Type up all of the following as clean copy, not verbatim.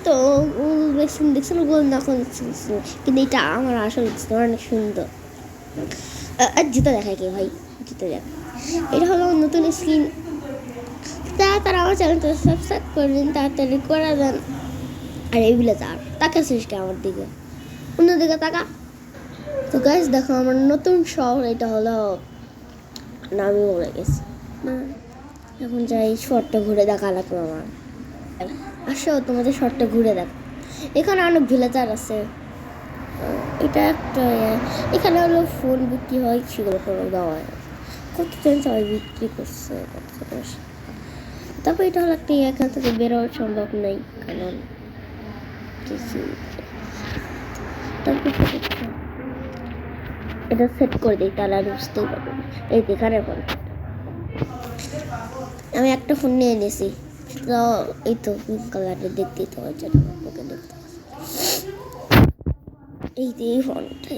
তো দেখছিল গোল এখন কিন্তু এটা আমার আসলে অনেক সুন্দর। জুতো দেখায় কে ভাই, জুতো দেখ। এটা হলো নতুন স্কিন। তারা আমার চ্যানেলটা সাবস্ক্রাইব করবেন, তাড়াতাড়ি করে দেন। আর এইগুলো তাকে শেষকে আমার দিকে, অন্যদিকে তাকা। তো গাইস দেখো আমার নতুন শহর, এটা হলো নামই বলে গেছে না। এখন যাই শহরটা ঘুরে দেখা লাগবে আমার। আসো তোমাদের শহরটা ঘুরে দেখ। এখানে অনেক ভিলেজার আছে। এটা একটা এখানে হলো ফোন বিক্রি হয়, সেগুলো করে দেওয়া হয়। কতজন সবাই বিক্রি করছে। তারপর এটা হলো একটা এখান থেকে বেরোনো সম্ভব নেই, কারণ তারপর এটা সেট করে দিই, তাহলে আর বুঝতেই পারবে। এই এখানে ফোন, আমি একটা ফোন নিয়ে নিয়েছি, তো এই তো পিঙ্ক কালারের দেখতেই তো হয়, যেটা ওকে দেখতে। এই যে এই ফোনটা,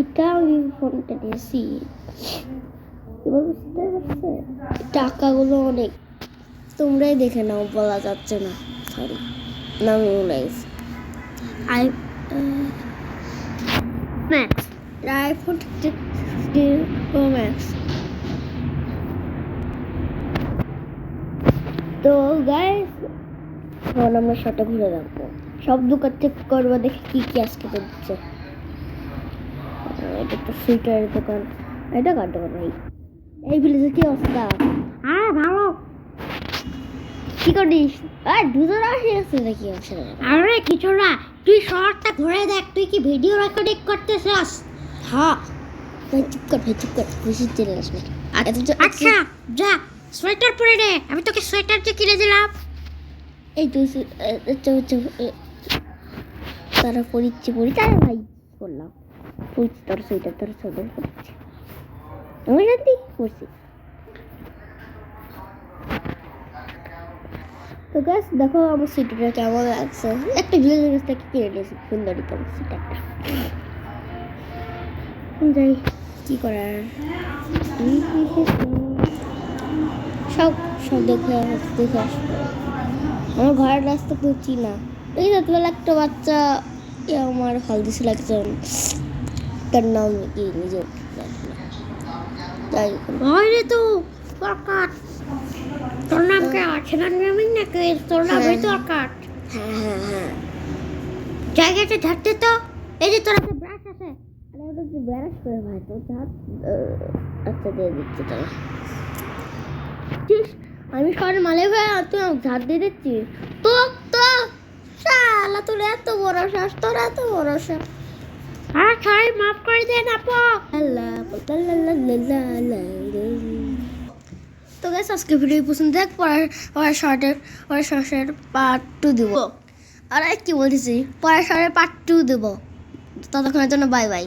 এটা আমি ফোনটা নিয়েছি। এবার বুঝতে পারছে টাকাগুলো অনেক, তোমরাই দেখে নাও, বলা যাচ্ছে না, সরি নামে বলে গেছি। Max, iPhone 15 pro max. তো গাইস এখন আমরা শর্টে ঘুরে রাখবো, সব দোকান চেক করবো, দেখি কি কি আজকে দিচ্ছে। এটা তো সুইটারের দোকান, এটা কার দোকান ভাই? এই ভিলেজে কি অবস্থা? ভালো। কি করিস? দুজন আসে গেছে নাকি? আরে কিছু না, তুই শহরটা ঘুরে দেখ। তুই কি ভিডিও রেকর্ডিং করতেছিস? হ্যাঁ ভাই, চুপ কর ভাই, চুপ কর, বেশি চলে আসবে। আচ্ছা যা, সোয়েটার পরে নে, আমি তোকে সোয়েটার যে কিনে দিলাম। এই তো তারা পরিচয় ভাই করলাম, তোর সোয়েটার তোর সোয়েটার পড়ছি, আমি জানতি পড়ছি। তো গাছ দেখো আমার সোয়েটারটা কেমন লাগছে। একটা ভিলেজের কাছ থেকে কিনে নিয়েছি, সুন্দরী তো সোয়েটারটা। যাই, কি করার, সব সব দেখে আসবো। আমার ঘরের রাস্তা তো চিনা। এই রাতবেলা একটা বাচ্চা আমার হাল দিছিল, একজন, তার নাম কি নিজে তাই রে তো কাট, তোর নাম কে আছে না নাকি? তোর নাম তো কাট। হ্যাঁ জায়গাটা ঝাড়তে তো। এই যে তোর একটা ব্রাশ আছে। আরে ওটা যে ব্যারাস করে ভাই, তো আচ্ছা দিয়ে দিচ্ছি তাহলে। আমি শহরের মালিক ভাই, তুই ঝাড় দিয়ে দিচ্ছি তো। শালা তোর এত বড় শ্বাস, তোর এত বড় শ্বাস। সরি, মাফ করে দেন আপু। তো গাইস আজকে ভিডিও পছন্দ দেখ, পরের শর্টের পার্ট 2 দিব। আর কি বলতেছি, পরের শর্টের পার্ট 2 দেবো। ততক্ষণের জন্য বাই বাই।